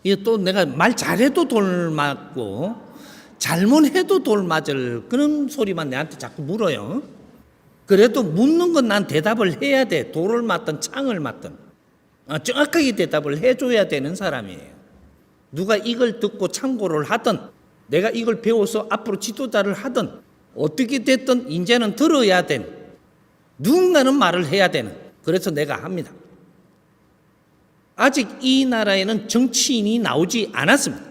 이게 또 내가 말 잘해도 돌 맞고 잘못해도 돌 맞을 그런 소리만 내한테 자꾸 물어요. 그래도 묻는 건 난 대답을 해야 돼. 돌을 맞든 창을 맞든 정확하게 대답을 해줘야 되는 사람이에요. 누가 이걸 듣고 참고를 하든 내가 이걸 배워서 앞으로 지도자를 하든 어떻게 됐든 이제는 들어야 되는, 누군가는 말을 해야 되는, 그래서 내가 합니다. 아직 이 나라에는 정치인이 나오지 않았습니다.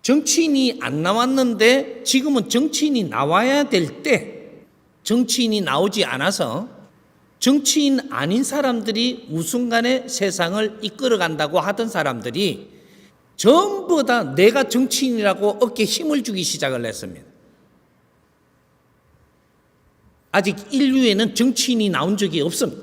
정치인이 안 나왔는데 지금은 정치인이 나와야 될 때 정치인이 나오지 않아서 정치인 아닌 사람들이 우순간에 세상을 이끌어간다고 하던 사람들이 전부 다 내가 정치인이라고 어깨에 힘을 주기 시작을 했습니다. 아직 인류에는 정치인이 나온 적이 없습니다.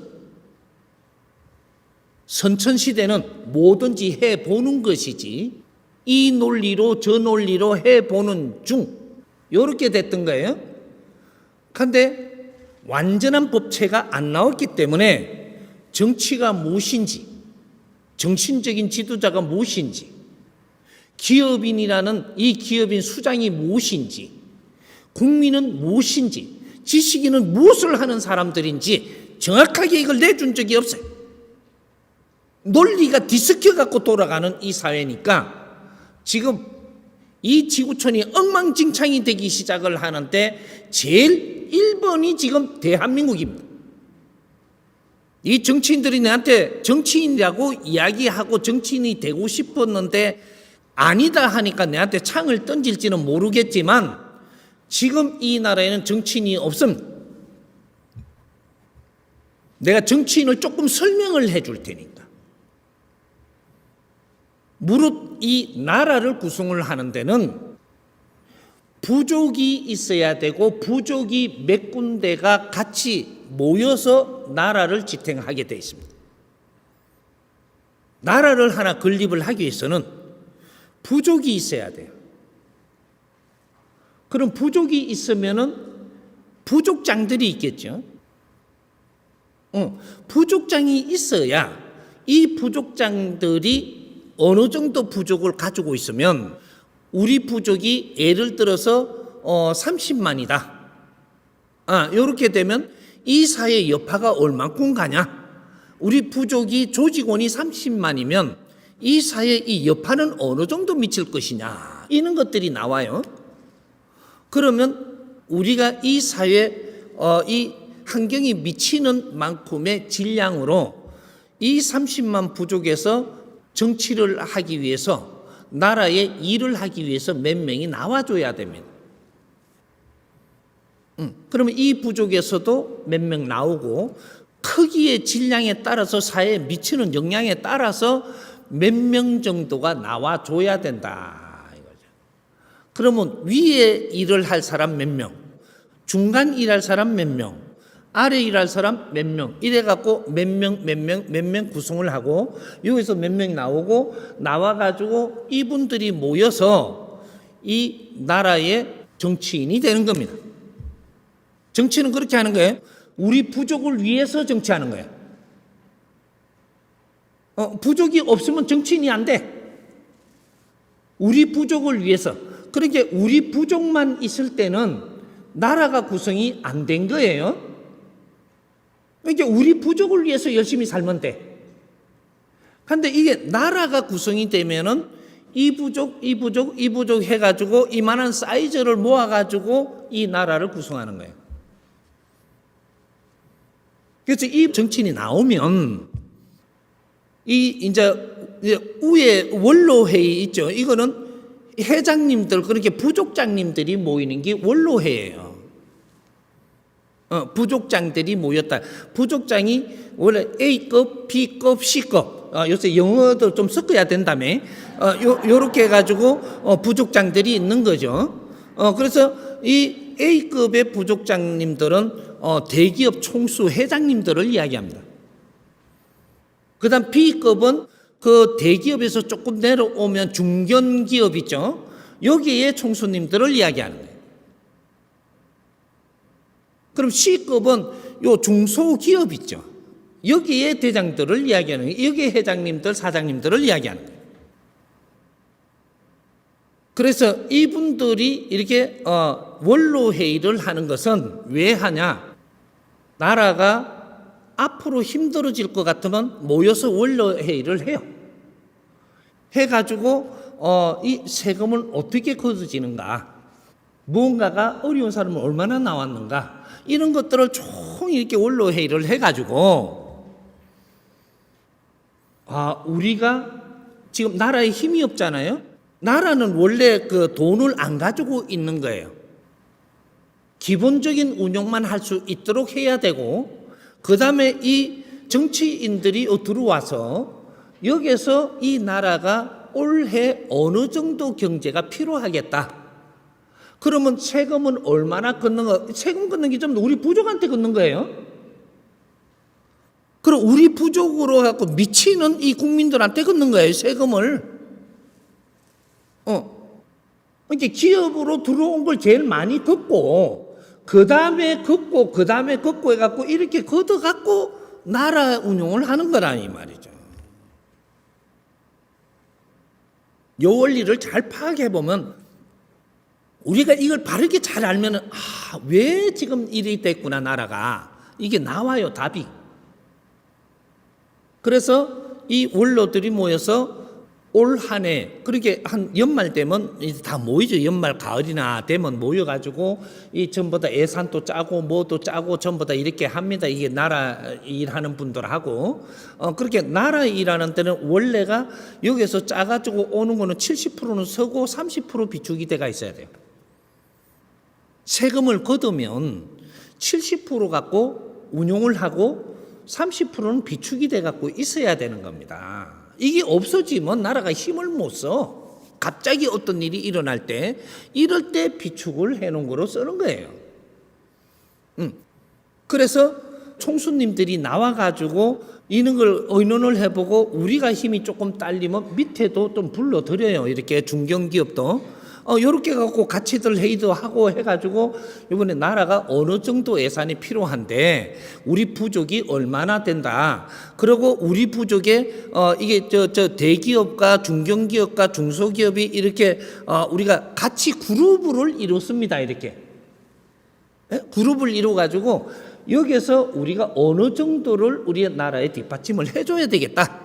선천시대는 뭐든지 해보는 것이지 이 논리로 저 논리로 해보는 중 이렇게 됐던 거예요. 그런데 완전한 법체가 안 나왔기 때문에 정치가 무엇인지, 정신적인 지도자가 무엇인지, 기업인이라는 이 기업인 수장이 무엇인지, 국민은 무엇인지, 지식인은 무엇을 하는 사람들인지 정확하게 이걸 내준 적이 없어요. 논리가 뒤섞여 갖고 돌아가는 이 사회니까 지금 이 지구촌이 엉망진창이 되기 시작을 하는데 제일 1번이 지금 대한민국입니다. 이 정치인들이 내한테 정치인이라고 이야기하고 정치인이 되고 싶었는데 아니다 하니까 내한테 창을 던질지는 모르겠지만 지금 이 나라에는 정치인이 없습니다. 내가 정치인을 조금 설명을 해줄 테니까. 무릇 이 나라를 구성을 하는 데는 부족이 있어야 되고 부족이 몇 군데가 같이 모여서 나라를 지탱하게 되어 있습니다. 나라를 하나 건립을 하기 위해서는 부족이 있어야 돼요. 그럼 부족이 있으면은 부족장들이 있겠죠. 부족장이 있어야 이 부족장들이 어느 정도 부족을 가지고 있으면 우리 부족이 예를 들어서 30만이다. 이렇게 되면 이 사회 여파가 얼만큼 가냐? 우리 부족이 조직원이 30만이면 이 사회에 이 여파는 어느 정도 미칠 것이냐? 이런 것들이 나와요. 그러면 우리가 이 사회 이 환경이 미치는 만큼의 질량으로 이 30만 부족에서 정치를 하기 위해서 나라에 일을 하기 위해서 몇 명이 나와줘야 됩니다. 그러면 이 부족에서도 몇 명 나오고 크기의 질량에 따라서 사회에 미치는 영향에 따라서 몇 명 정도가 나와줘야 된다 이거죠. 그러면 위에 일을 할 사람 몇 명, 중간 일할 사람 몇 명, 아래 일할 사람 몇 명, 이래갖고 몇 명 구성을 하고 여기서 몇 명이 나오고 나와가지고 이분들이 모여서 이 나라의 정치인이 되는 겁니다. 정치는 그렇게 하는 거예요. 우리 부족을 위해서 정치하는 거예요. 부족이 없으면 정치인이 안 돼. 우리 부족을 위해서. 그러니까 우리 부족만 있을 때는 나라가 구성이 안 된 거예요. 그러니까 우리 부족을 위해서 열심히 살면 돼. 그런데 이게 나라가 구성이 되면은 이 부족 해가지고 이만한 사이즈를 모아가지고 이 나라를 구성하는 거예요. 그래서 이 정치인이 나오면 이제 위에 원로회의 있죠. 이거는 회장님들, 그렇게 부족장님들이 모이는 게 원로회예요. 부족장들이 모였다. 부족장이 원래 A급, B급, C급. 요새 영어도 좀 섞어야 된다며. 요렇게 해가지고 부족장들이 있는 거죠. 그래서 이 A급의 부족장님들은 대기업 총수 회장님들을 이야기합니다. 그 다음 B급은 그 대기업에서 조금 내려오면 중견기업 있죠. 여기에 총수님들을 이야기하는 거예요. 그럼 C급은 요 중소기업 있죠. 여기에 대장들을 이야기하는 거예요. 여기에 회장님들, 사장님들을 이야기하는 거예요. 그래서 이분들이 이렇게 원로 회의를 하는 것은 왜 하냐? 나라가 앞으로 힘들어질 것 같으면 모여서 원로 회의를 해요. 해가지고 이 세금을 어떻게 걷어지는가, 무언가가 어려운 사람은 얼마나 나왔는가, 이런 것들을 총 이렇게 원로 회의를 해가지고 우리가 지금 나라에 힘이 없잖아요. 나라는 원래 그 돈을 안 가지고 있는 거예요. 기본적인 운영만 할 수 있도록 해야 되고, 그 다음에 이 정치인들이 들어와서 여기서 이 나라가 올해 어느 정도 경제가 필요하겠다. 그러면 세금은 얼마나 걷는 거? 세금 걷는 게 좀 우리 부족한테 걷는 거예요. 그럼 우리 부족으로 해갖고 미치는 이 국민들한테 걷는 거예요, 세금을. 이렇게 기업으로 들어온 걸 제일 많이 걷고, 그 다음에 걷고 해갖고 이렇게 걷어갖고 나라 운용을 하는 거라니 말이죠. 요 원리를 잘 파악해보면, 우리가 이걸 바르게 잘 알면은, 왜 지금 이리 됐구나, 나라가. 이게 나와요, 답이. 그래서 이 원로들이 모여서 올 한 해, 그렇게 한 연말 되면 다 모이죠. 연말, 가을이나 되면 모여가지고 이 전부 다 예산도 짜고 뭐도 짜고 전부 다 이렇게 합니다. 이게 나라 일하는 분들하고. 그렇게 나라 일하는 때는 원래가 여기서 짜가지고 오는 거는 70%는 서고 30% 비축이 돼가 있어야 돼요. 세금을 걷으면 70% 갖고 운용을 하고 30%는 비축이 돼 갖고 있어야 되는 겁니다. 이게 없어지면 나라가 힘을 못 써. 갑자기 어떤 일이 일어날 때, 이럴 때 비축을 해놓은 거로 쓰는 거예요. 그래서 총수님들이 나와가지고 이런 걸 의논을 해보고 우리가 힘이 조금 딸리면 밑에도 좀 불러드려요. 이렇게 중견기업도. 요렇게 갖고 같이들 회의도 하고 해가지고 이번에 나라가 어느 정도 예산이 필요한데 우리 부족이 얼마나 된다. 그리고 우리 부족에 이게 저 대기업과 중견기업과 중소기업이 이렇게 우리가 같이 그룹을 이뤘습니다. 이렇게 그룹을 이뤄가지고 여기서 우리가 어느 정도를 우리 나라에 뒷받침을 해줘야 되겠다.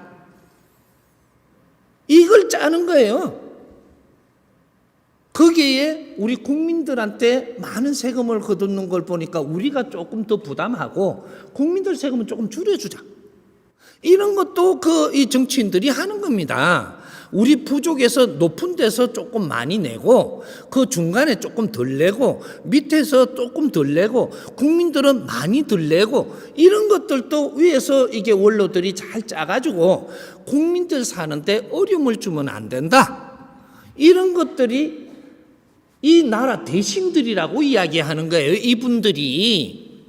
이걸 짜는 거예요. 거기에 우리 국민들한테 많은 세금을 거두는 걸 보니까 우리가 조금 더 부담하고 국민들 세금은 조금 줄여주자. 이런 것도 이 정치인들이 하는 겁니다. 우리 부족에서 높은 데서 조금 많이 내고 그 중간에 조금 덜 내고 밑에서 조금 덜 내고 국민들은 많이 덜 내고 이런 것들도 위에서 이게 원로들이 잘 짜가지고 국민들 사는데 어려움을 주면 안 된다. 이런 것들이 이 나라 대신들이라고 이야기하는 거예요. 이분들이.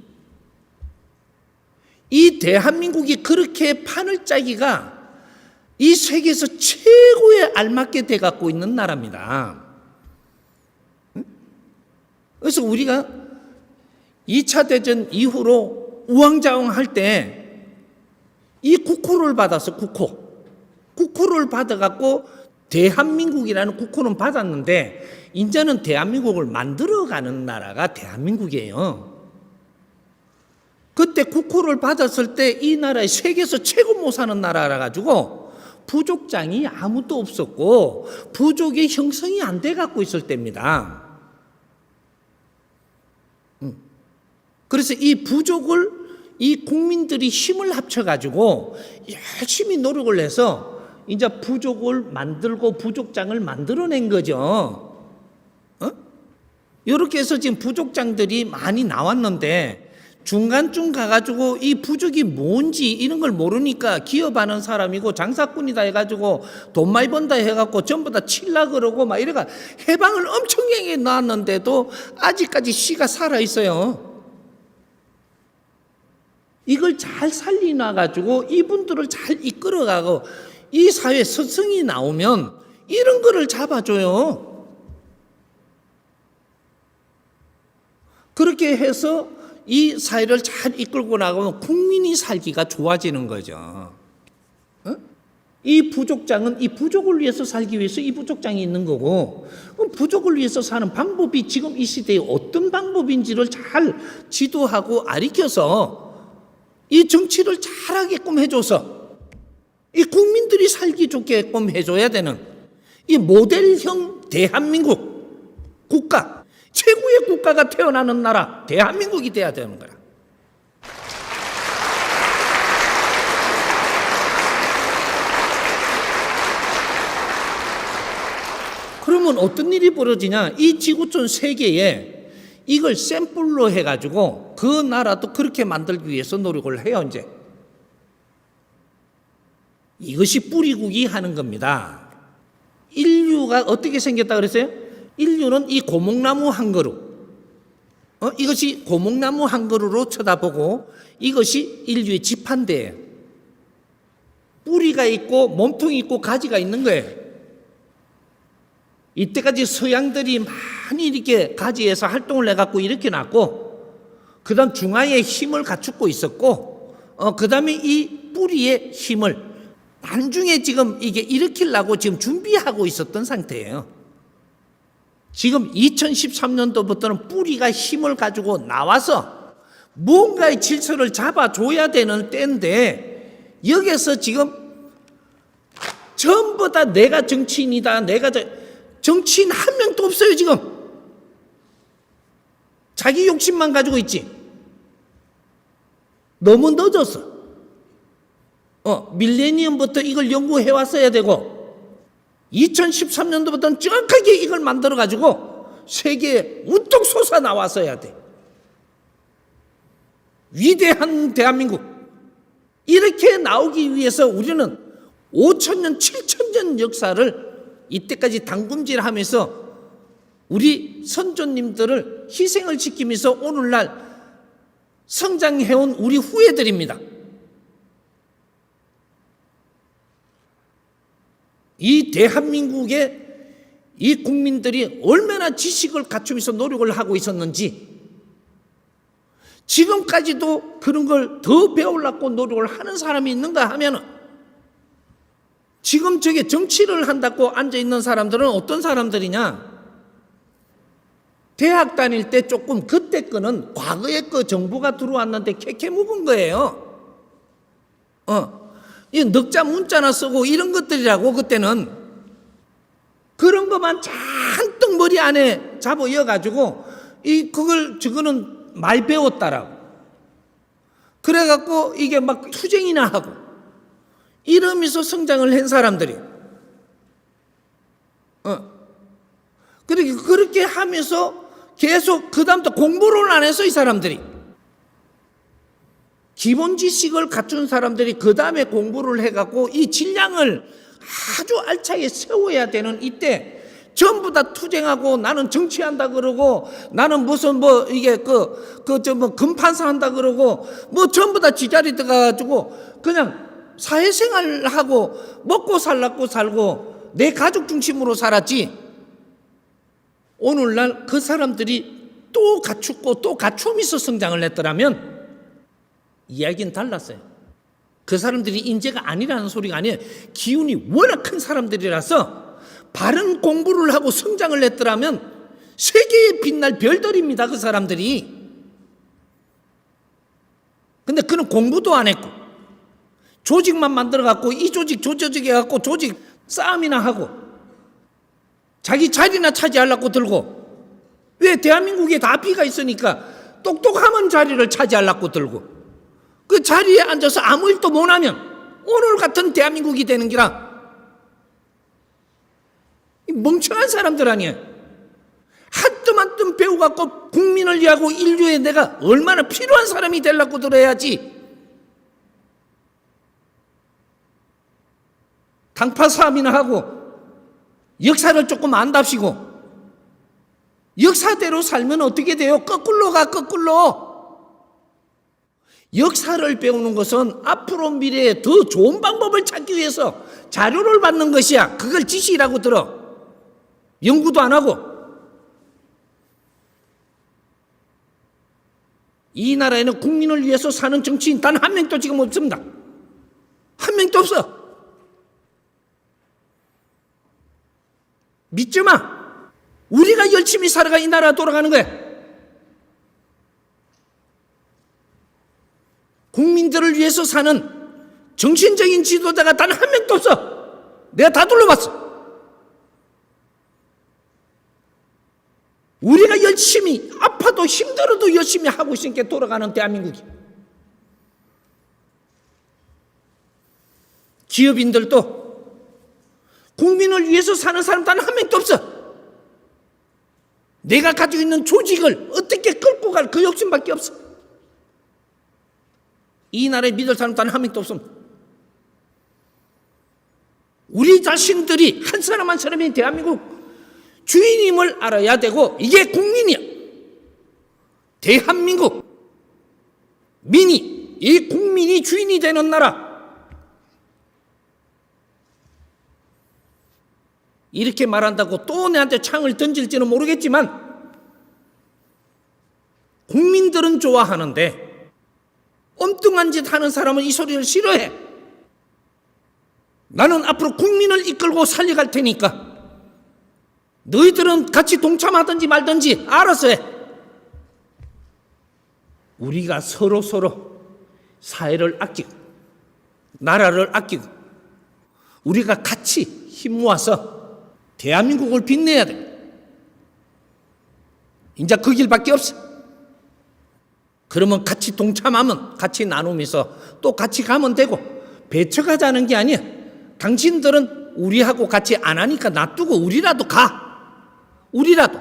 이 대한민국이 그렇게 판을 짜기가 이 세계에서 최고에 알맞게 돼갖고 있는 나라입니다. 그래서 우리가 2차 대전 이후로 우왕좌왕 할 때 이 국호를 받았어. 국호를 받아갖고 대한민국이라는 국호는 받았는데 이제는 대한민국을 만들어가는 나라가 대한민국이에요. 그때 국호를 받았을 때 이 나라의 세계에서 최고 못 사는 나라라 가지고 부족장이 아무도 없었고 부족이 형성이 안 돼 갖고 있을 때입니다. 그래서 이 부족을 이 국민들이 힘을 합쳐 가지고 열심히 노력을 해서 이제 부족을 만들고 부족장을 만들어낸 거죠. 이렇게 해서 지금 부족장들이 많이 나왔는데 중간쯤 가가지고 이 부족이 뭔지 이런 걸 모르니까 기업하는 사람이고 장사꾼이다 해가지고 돈 많이 번다 해갖고 전부 다 칠라 그러고 막 이래가 해방을 엄청나게 놨는데도 아직까지 씨가 살아있어요. 이걸 잘 살리놔가지고 이분들을 잘 이끌어가고 이 사회에 스승이 나오면 이런 거를 잡아줘요. 그렇게 해서 이 사회를 잘 이끌고 나가면 국민이 살기가 좋아지는 거죠. 이 부족장은 이 부족을 위해서 살기 위해서 이 부족장이 있는 거고, 그럼 부족을 위해서 사는 방법이 지금 이 시대에 어떤 방법인지를 잘 지도하고 가르쳐서 이 정치를 잘하게끔 해줘서 이 국민들이 살기 좋게끔 해줘야 되는 이 모델형 대한민국 국가, 최고의 국가가 태어나는 나라 대한민국이 돼야 되는 거야. 그러면 어떤 일이 벌어지냐? 이 지구촌 세계에 이걸 샘플로 해가지고 그 나라도 그렇게 만들기 위해서 노력을 해요. 이제 이것이 뿌리국이 하는 겁니다. 인류가 어떻게 생겼다 그랬어요? 인류는 이 고목나무 한 그루, 이것이 고목나무 한 그루로 쳐다보고 이것이 인류의 지판대예요. 뿌리가 있고 몸통이 있고 가지가 있는 거예요. 이때까지 서양들이 많이 이렇게 가지에서 활동을 해갖고 이렇게 놨고, 그 다음 중화에 힘을 갖추고 있었고, 그 다음에 이 뿌리의 힘을 나중에 지금 이게 일으키려고 지금 준비하고 있었던 상태예요. 지금 2013년도부터는 뿌리가 힘을 가지고 나와서 뭔가의 질서를 잡아줘야 되는 때인데, 여기서 지금 전부 다 내가 정치인이다, 정치인 한 명도 없어요. 지금 자기 욕심만 가지고 있지. 너무 늦었어. 밀레니엄부터 이걸 연구해 왔어야 되고 2013년도부터는 정확하게 이걸 만들어 가지고 세계에 우뚝 솟아 나왔어야 돼. 위대한 대한민국, 이렇게 나오기 위해서 우리는 5,000년 7,000년 역사를 이때까지 당금질하면서 우리 선조님들을 희생을 지키면서 오늘날 성장해온 우리 후예들입니다. 이 대한민국의 이 국민들이 얼마나 지식을 갖추면서 노력을 하고 있었는지, 지금까지도 그런 걸 더 배우려고 노력을 하는 사람이 있는가 하면은, 지금 저게 정치를 한다고 앉아있는 사람들은 어떤 사람들이냐? 대학 다닐 때 조금 그때 거는 과거에 그 정부가 들어왔는데 캐캐 묵은 거예요. 이 넉자 문자나 쓰고 이런 것들이라고. 그때는 그런 것만 잔뜩 머리 안에 잡아여가지고 저거는 많이 배웠다라고. 그래갖고 이게 막 투쟁이나 하고 이러면서 성장을 한 사람들이. 그렇게 하면서 계속 그 다음부터 공부를 안 해서 이 사람들이 기본 지식을 갖춘 사람들이 그 다음에 공부를 해갖고 이 질량을 아주 알차게 세워야 되는 이때 전부 다 투쟁하고 나는 정치한다 그러고 나는 무슨 이게 금판사 한다 그러고 전부 다 지자리 들어가가지고 그냥 사회생활하고 먹고 살라고 살고 내 가족 중심으로 살았지. 오늘날 그 사람들이 또 갖추고 또 갖추면서 성장을 했더라면 이야기는 달랐어요. 그 사람들이 인재가 아니라는 소리가 아니에요. 기운이 워낙 큰 사람들이라서 바른 공부를 하고 성장을 했더라면 세계에 빛날 별들입니다. 그 사람들이. 근데 그는 공부도 안 했고 조직만 만들어갖고 이 조직 저 조직 해갖고 조직 싸움이나 하고 자기 자리나 차지하려고 들고, 왜 대한민국에 다 비가 있으니까 똑똑하면 자리를 차지하려고 들고 그 자리에 앉아서 아무 일도 못하면 오늘 같은 대한민국이 되는 기라. 멍청한 사람들 아니에요. 한뜸한뜸 배워갖고 국민을 위하고 인류에 내가 얼마나 필요한 사람이 되려고 들어야지. 당파 싸움이나 하고 역사를 조금 안답시고 역사대로 살면 어떻게 돼요? 거꾸로 가, 거꾸로. 역사를 배우는 것은 앞으로 미래에 더 좋은 방법을 찾기 위해서 자료를 받는 것이야. 그걸 지식이라고 들어. 연구도 안 하고. 이 나라에는 국민을 위해서 사는 정치인 단 한 명도 지금 없습니다. 한 명도 없어. 믿지 마. 우리가 열심히 살아가 이 나라 돌아가는 거야. 국민들을 위해서 사는 정신적인 지도자가 단 한 명도 없어. 내가 다 둘러봤어. 우리가 열심히 아파도 힘들어도 열심히 하고 있으니까 돌아가는 대한민국이. 기업인들도 국민을 위해서 사는 사람 단 한 명도 없어. 내가 가지고 있는 조직을 어떻게 끌고 갈 그 욕심밖에 없어. 이 나라에 믿을 사람 단 한 명도 없습니다. 우리 자신들이 한 사람 한 사람이 대한민국 주인임을 알아야 되고, 이게 국민이야. 대한민국 민이, 이 국민이 주인이 되는 나라. 이렇게 말한다고 또 내한테 창을 던질지는 모르겠지만, 국민들은 좋아하는데 엉뚱한 짓 하는 사람은 이 소리를 싫어해. 나는 앞으로 국민을 이끌고 살려갈 테니까 너희들은 같이 동참하든지 말든지 알아서 해. 우리가 서로 사회를 아끼고 나라를 아끼고 우리가 같이 힘 모아서 대한민국을 빛내야 돼. 이제 그 길밖에 없어. 그러면 같이 동참하면 같이 나누면서 또 같이 가면 되고, 배척하자는 게 아니야. 당신들은 우리하고 같이 안 하니까 놔두고 우리라도 가. 우리라도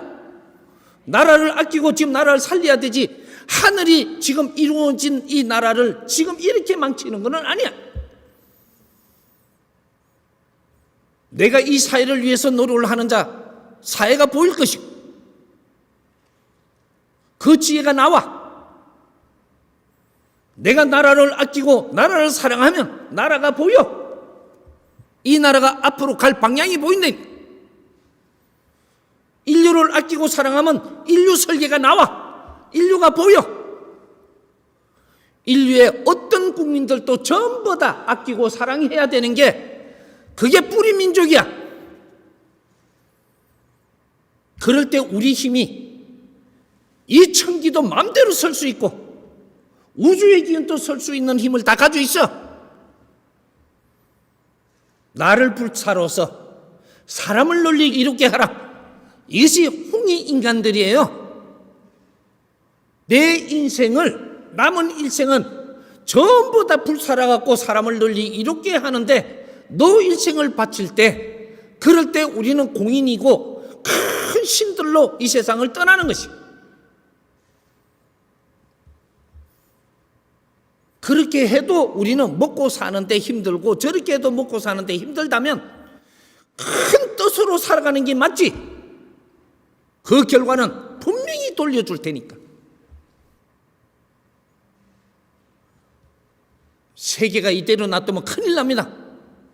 나라를 아끼고 지금 나라를 살려야 되지. 하늘이 지금 이루어진 이 나라를 지금 이렇게 망치는 건 아니야. 내가 이 사회를 위해서 노력을 하는 자, 사회가 보일 것이고 그 지혜가 나와. 내가 나라를 아끼고 나라를 사랑하면 나라가 보여. 이 나라가 앞으로 갈 방향이 보인다. 인류를 아끼고 사랑하면 인류 설계가 나와. 인류가 보여. 인류의 어떤 국민들도 전부 다 아끼고 사랑해야 되는 게, 그게 뿌리 민족이야. 그럴 때 우리 힘이 이 천기도 마음대로 설 수 있고 우주의 기운도 설 수 있는 힘을 다 가지고 있어. 나를 불사로서 사람을 널리 이롭게 하라. 이것이 홍익 인간들이에요. 내 인생을, 남은 일생은 전부 다 불살아갖고 사람을 널리 이롭게 하는데, 너 일생을 바칠 때, 그럴 때 우리는 공인이고 큰 신들로 이 세상을 떠나는 것이. 그렇게 해도 우리는 먹고 사는데 힘들고, 저렇게 해도 먹고 사는데 힘들다면 큰 뜻으로 살아가는 게 맞지. 그 결과는 분명히 돌려줄 테니까. 세계가 이대로 놔두면 큰일 납니다.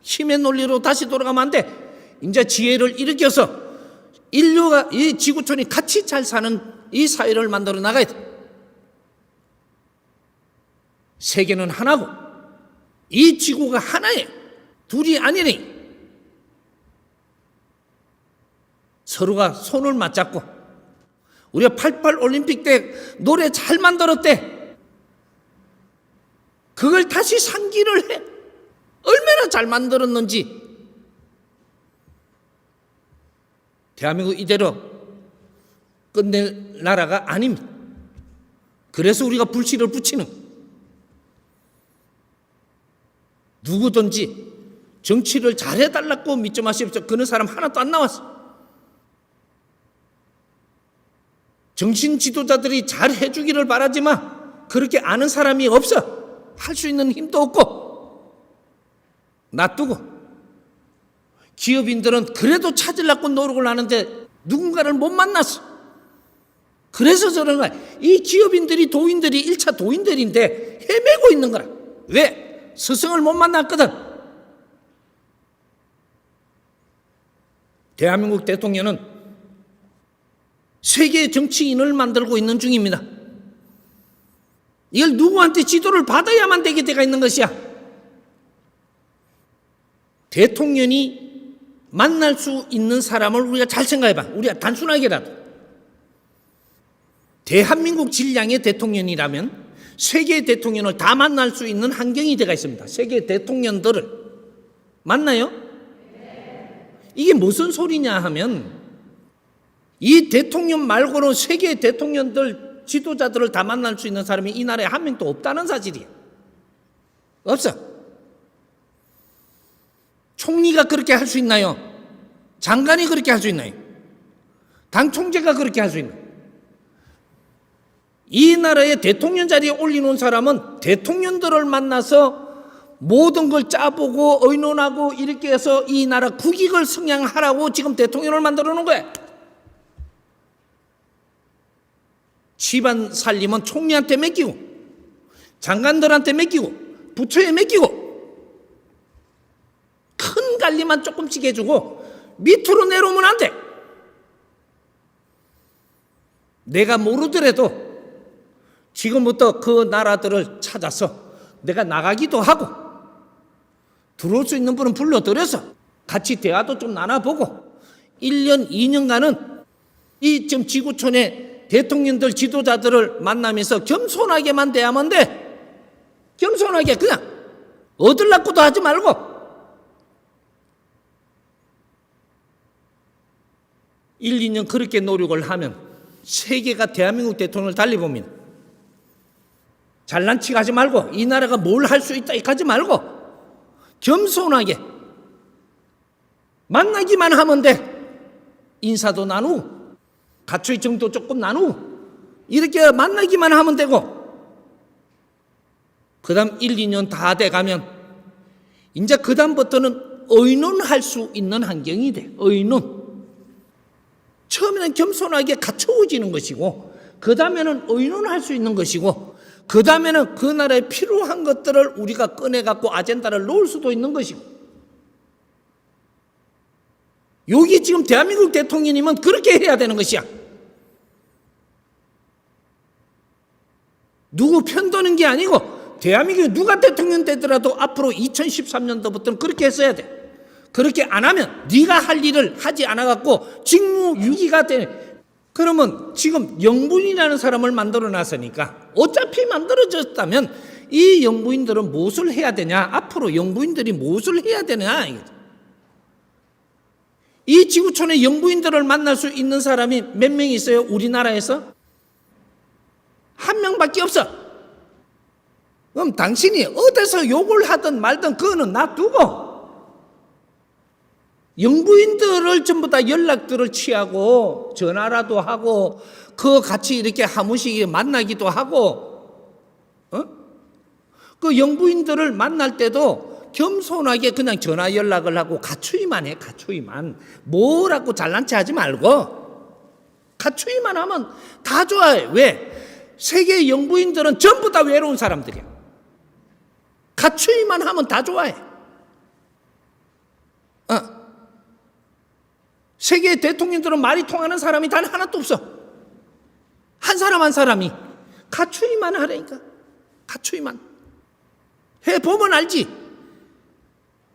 힘의 논리로 다시 돌아가면 안 돼. 이제 지혜를 일으켜서 인류가, 이 지구촌이 같이 잘 사는 이 사회를 만들어 나가야 돼. 세계는 하나고 이 지구가 하나예요. 둘이 아니니. 서로가 손을 맞잡고, 우리가 88 올림픽 때 노래 잘 만들었대. 그걸 다시 상기를 해. 얼마나 잘 만들었는지. 대한민국 이대로 끝낼 나라가 아닙니다. 그래서 우리가 불씨를 붙이는 거예요. 누구든지 정치를 잘해달라고 믿지 마십시오. 그런 사람 하나도 안 나왔어. 정신 지도자들이 잘 해주기를 바라지만 그렇게 아는 사람이 없어. 할 수 있는 힘도 없고. 놔두고 기업인들은 그래도 찾으려고 노력을 하는데 누군가를 못 만났어. 그래서 저런 거야. 이 기업인들이 도인들이 1차 도인들인데 헤매고 있는 거라. 왜? 스승을 못 만났거든. 대한민국 대통령은 세계 정치인을 만들고 있는 중입니다. 이걸 누구한테 지도를 받아야만 되게 돼가 있는 것이야. 대통령이 만날 수 있는 사람을 우리가 잘 생각해봐. 우리가 단순하게라도 대한민국 질량의 대통령이라면 세계 대통령을 다 만날 수 있는 환경이 되어 있습니다. 세계 대통령들을 만나요? 이게 무슨 소리냐 하면 이 대통령 말고는 세계 대통령들 지도자들을 다 만날 수 있는 사람이 이 나라에 한 명도 없다는 사실이에요. 없어. 총리가 그렇게 할 수 있나요? 장관이 그렇게 할 수 있나요? 당 총재가 그렇게 할 수 있나요? 이 나라의 대통령 자리에 올리는 사람은 대통령들을 만나서 모든 걸 짜보고 의논하고 이렇게 해서 이 나라 국익을 승양하라고 지금 대통령을 만들어 놓은 거예요. 집안 살림은 총리한테 맡기고 장관들한테 맡기고 부처에 맡기고 큰 관리만 조금씩 해주고 밑으로 내려오면 안 돼. 내가 모르더라도 지금부터 그 나라들을 찾아서 내가 나가기도 하고 들어올 수 있는 분은 불러들여서 같이 대화도 좀 나눠보고 1년, 2년간은 이 지금 지구촌의 대통령들 지도자들을 만나면서 겸손하게만 대하면 돼. 겸손하게 그냥 얻으려고도 하지 말고 1, 2년 그렇게 노력을 하면 세계가 대한민국 대통령을 달리 봅니다. 잘난 척 하지 말고 이 나라가 뭘 할 수 있다 하지 말고 겸손하게 만나기만 하면 돼. 인사도 나누고 가초의 정도 조금 나누고 이렇게 만나기만 하면 되고 그 다음 1, 2년 다 돼가면 이제 그 다음부터는 의논할 수 있는 환경이 돼. 의논. 처음에는 겸손하게 갖춰지는 것이고 그 다음에는 의논할 수 있는 것이고 그 다음에는 그 나라에 필요한 것들을 우리가 꺼내갖고 아젠다를 놓을 수도 있는 것이고 여기 지금 대한민국 대통령이면 그렇게 해야 되는 것이야. 누구 편드는 게 아니고 대한민국에 누가 대통령 되더라도 앞으로 2013년도부터는 그렇게 했어야 돼. 그렇게 안 하면 네가 할 일을 하지 않아갖고 직무유기가 돼. 그러면 지금 영부인이라는 사람을 만들어 놨으니까 어차피 만들어졌다면 이 영부인들은 무엇을 해야 되냐? 앞으로 영부인들이 무엇을 해야 되냐? 이 지구촌의 영부인들을 만날 수 있는 사람이 몇 명 있어요? 우리나라에서? 한 명밖에 없어. 그럼 당신이 어디서 욕을 하든 말든 그거는 놔두고 영부인들을 전부 다 연락들을 취하고 전화라도 하고 그 같이 이렇게 한 번씩 만나기도 하고 그 영부인들을 만날 때도 겸손하게 그냥 전화 연락을 하고 갖추기만 해. 갖추기만. 뭐라고 잘난 체 하지 말고 갖추기만 하면 다 좋아해. 왜? 세계 영부인들은 전부 다 외로운 사람들이야. 갖추기만 하면 다 좋아해. 세계 대통령들은 말이 통하는 사람이 단 하나도 없어. 한 사람 한 사람이 갖추기만 하라니까. 갖추기만 해보면 알지.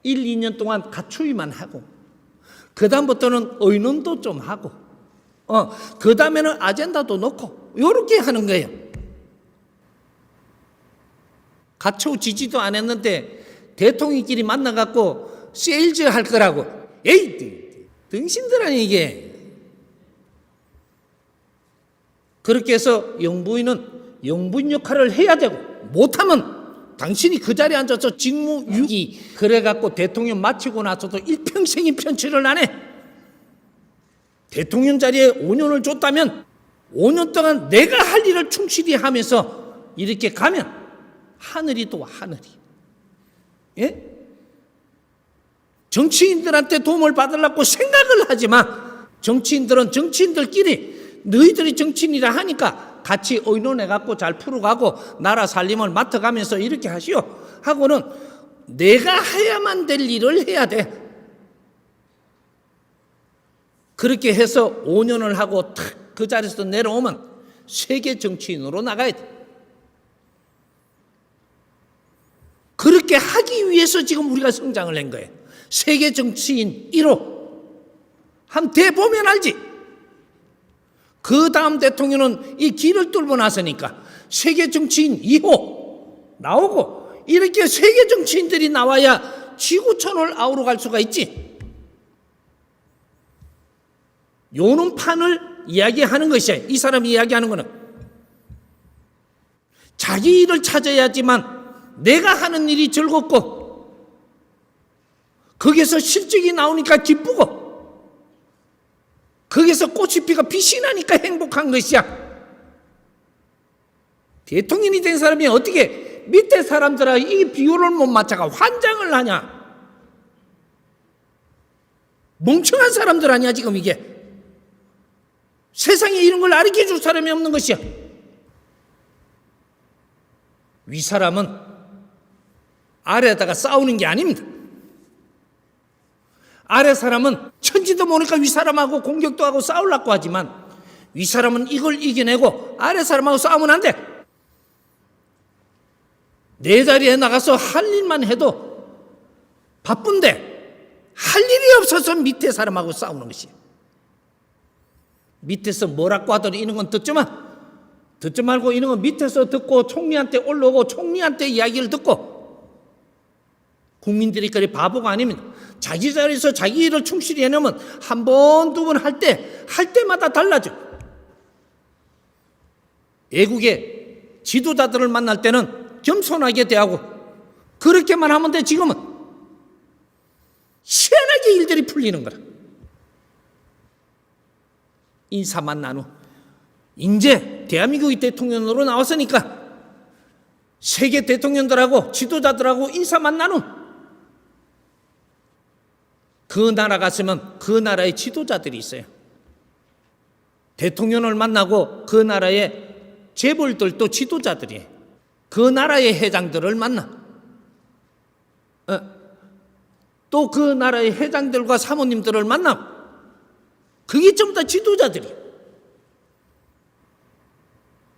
1, 2년 동안 갖추기만 하고 그 다음부터는 의논도 좀 하고 그 다음에는 아젠다도 놓고 이렇게 하는 거예요. 갖추지지도 안 했는데 대통령끼리 만나갖고 세일즈 할 거라고. 에이 등신들 아니 이게. 그렇게 해서 영부인은 영부인 역할을 해야 되고 못하면 당신이 그 자리에 앉아서 직무유기 그래갖고 대통령 마치고 나서도 일평생이 편치를 안 해. 대통령 자리에 5년을 줬다면 5년 동안 내가 할 일을 충실히 하면서 이렇게 가면 하늘이 또 하늘이. 예? 정치인들한테 도움을 받으려고 생각을 하지 마. 정치인들은 정치인들끼리 너희들이 정치인이라 하니까 같이 의논해갖고 잘 풀어가고 나라 살림을 맡아가면서 이렇게 하시오 하고는 내가 해야만 될 일을 해야 돼. 그렇게 해서 5년을 하고 탁 그 자리에서 내려오면 세계 정치인으로 나가야 돼. 그렇게 하기 위해서 지금 우리가 성장을 한 거예요. 세계 정치인 1호. 한번 대보면 알지. 그 다음 대통령은 이 길을 뚫고 나서니까 세계 정치인 2호 나오고, 이렇게 세계 정치인들이 나와야 지구촌을 아우러 갈 수가 있지. 요런 판을 이야기하는 것이야. 이 사람이 이야기하는 거는 자기 일을 찾아야지만 내가 하는 일이 즐겁고, 거기서 실적이 나오니까 기쁘고, 거기서 꽃이 피가 빛이 나니까 행복한 것이야. 대통령이 된 사람이 어떻게 밑에 사람들하고 이 비율을 못 맞춰가 환장을 하냐. 멍청한 사람들 아니야 지금 이게. 세상에 이런 걸 가르쳐 줄 사람이 없는 것이야. 위 사람은 아래에다가 싸우는 게 아닙니다. 아래 사람은 천지도 모르니까 위 사람하고 공격도 하고 싸우려고 하지만, 위 사람은 이걸 이겨내고 아래 사람하고 싸우면 안 돼. 내 자리에 나가서 할 일만 해도 바쁜데 할 일이 없어서 밑에 사람하고 싸우는 것이야. 밑에서 뭐라고 하더니 이런 건 듣지 마. 듣지 말고 이런 건 밑에서 듣고 총리한테 올라오고 총리한테 이야기를 듣고. 국민들이 그리 바보가 아닙니다. 자기 자리에서 자기 일을 충실히 해내면 한 번, 두 번 할 때마다 달라져. 외국의 지도자들을 만날 때는 겸손하게 대하고 그렇게만 하면 돼. 지금은 희한하게 일들이 풀리는 거라. 인사 만난 후 이제 대한민국의 대통령으로 나왔으니까 세계 대통령들하고 지도자들하고 인사 만난 후 그 나라 갔으면 그 나라의 지도자들이 있어요. 대통령을 만나고 그 나라의 재벌들도 지도자들이에요. 그 나라의 회장들을 만나. 또 그 나라의 회장들과 사모님들을 만나고. 그게 전부 다 지도자들이에요.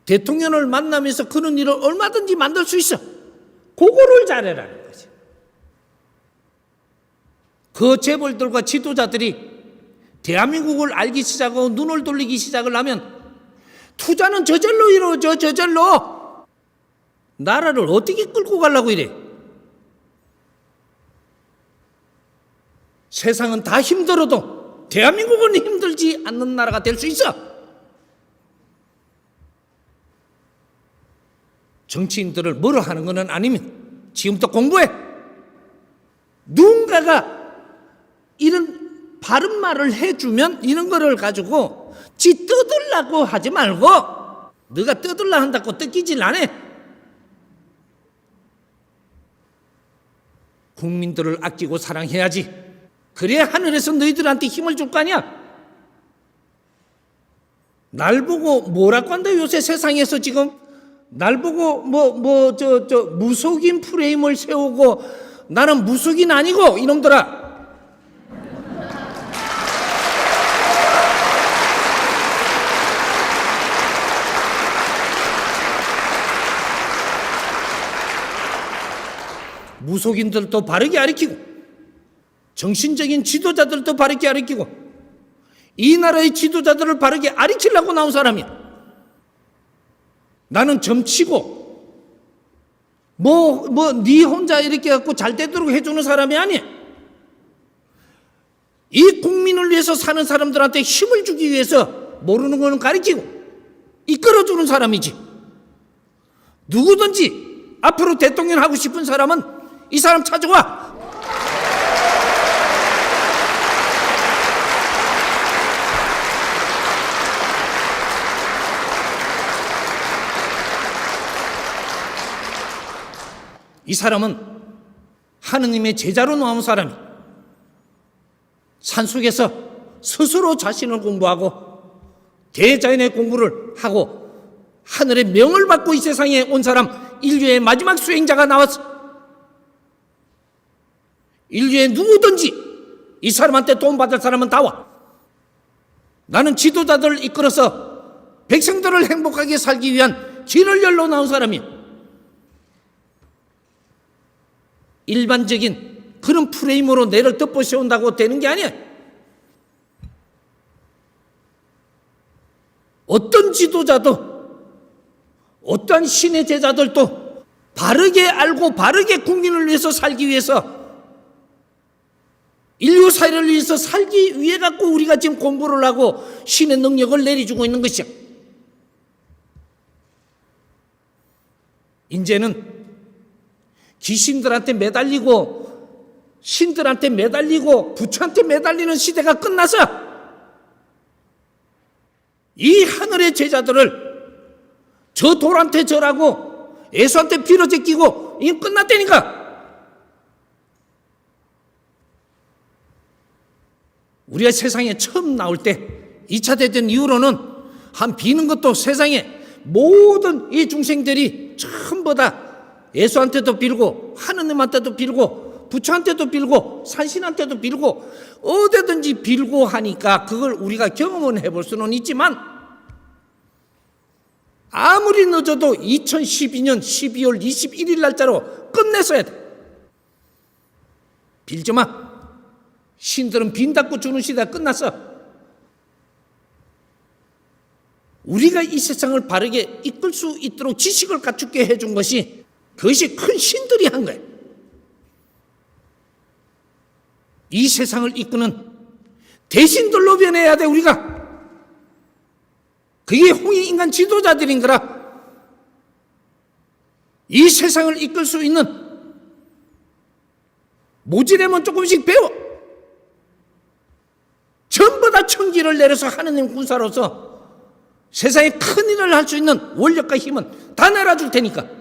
대통령을 만나면서 그런 일을 얼마든지 만들 수 있어. 그거를 잘해라는 거지. 그 재벌들과 지도자들이 대한민국을 알기 시작하고 눈을 돌리기 시작을 하면 투자는 저절로 이루어져. 저절로. 나라를 어떻게 끌고 가려고 이래. 세상은 다 힘들어도 대한민국은 힘들지 않는 나라가 될 수 있어. 정치인들을 뭐라 하는 건 아닙니다. 지금부터 공부해. 누군가가 이런 바른 말을 해주면 이런 거를 가지고 지 뜯으려고 하지 말고, 네가 뜯으려 한다고 뜯기질 않아. 국민들을 아끼고 사랑해야지. 그래야 하늘에서 너희들한테 힘을 줄 거 아니야. 날 보고 뭐라고 한다. 요새 세상에서 지금 날 보고 무속인 프레임을 세우고 나는 무속인 아니고 이놈들아. 무속인들도 바르게 가르치고 정신적인 지도자들도 바르게 가르치고 이 나라의 지도자들을 바르게 가르치려고 나온 사람이야. 나는 점치고 네 혼자 이렇게 갖고 잘 되도록 해주는 사람이 아니야. 이 국민을 위해서 사는 사람들한테 힘을 주기 위해서 모르는 거는 가르치고 이끌어주는 사람이지. 누구든지 앞으로 대통령 하고 싶은 사람은 이 사람 찾아와. 이 사람은 하느님의 제자로 나온 사람이 산속에서 스스로 자신을 공부하고 대자연의 공부를 하고 하늘의 명을 받고 이 세상에 온 사람, 인류의 마지막 수행자가 나왔어. 인류에 누구든지 이 사람한테 도움받을 사람은 다 와. 나는 지도자들을 이끌어서 백성들을 행복하게 살기 위한 길을 열러 나온 사람이야. 일반적인 그런 프레임으로 내를 덮어 세운다고 되는 게 아니야. 어떤 지도자도 어떠한 신의 제자들도 바르게 알고 바르게 국민을 위해서 살기 위해서, 인류 사회를 위해서 살기 위해 갖고 우리가 지금 공부를 하고 신의 능력을 내려주고 있는 것이야. 이제는 귀신들한테 매달리고 신들한테 매달리고 부처한테 매달리는 시대가 끝나서 이 하늘의 제자들을 저 돌한테 절하고 예수한테 빌어 제끼고 이게 끝났다니까. 우리가 세상에 처음 나올 때 2차 대전 이후로는 한 비는 것도 세상에 모든 이 중생들이 전부 다 예수한테도 빌고 하느님한테도 빌고 부처한테도 빌고 산신한테도 빌고 어디든지 빌고 하니까 그걸 우리가 경험은 해볼 수는 있지만 아무리 늦어도 2012년 12월 21일 날짜로 끝냈어야 돼. 빌지 마. 신들은 빈닫고 주는 시대가 끝났어. 우리가 이 세상을 바르게 이끌 수 있도록 지식을 갖추게 해준 것이 그것이 큰 신들이 한 거예요. 이 세상을 이끄는 대신들로 변해야 돼 우리가. 그게 홍익인간 지도자들인 거라. 이 세상을 이끌 수 있는 모지려면 조금씩 배워. 전부 다 천기를 내려서 하느님 군사로서 세상에 큰 일을 할 수 있는 원력과 힘은 다 내려줄 테니까.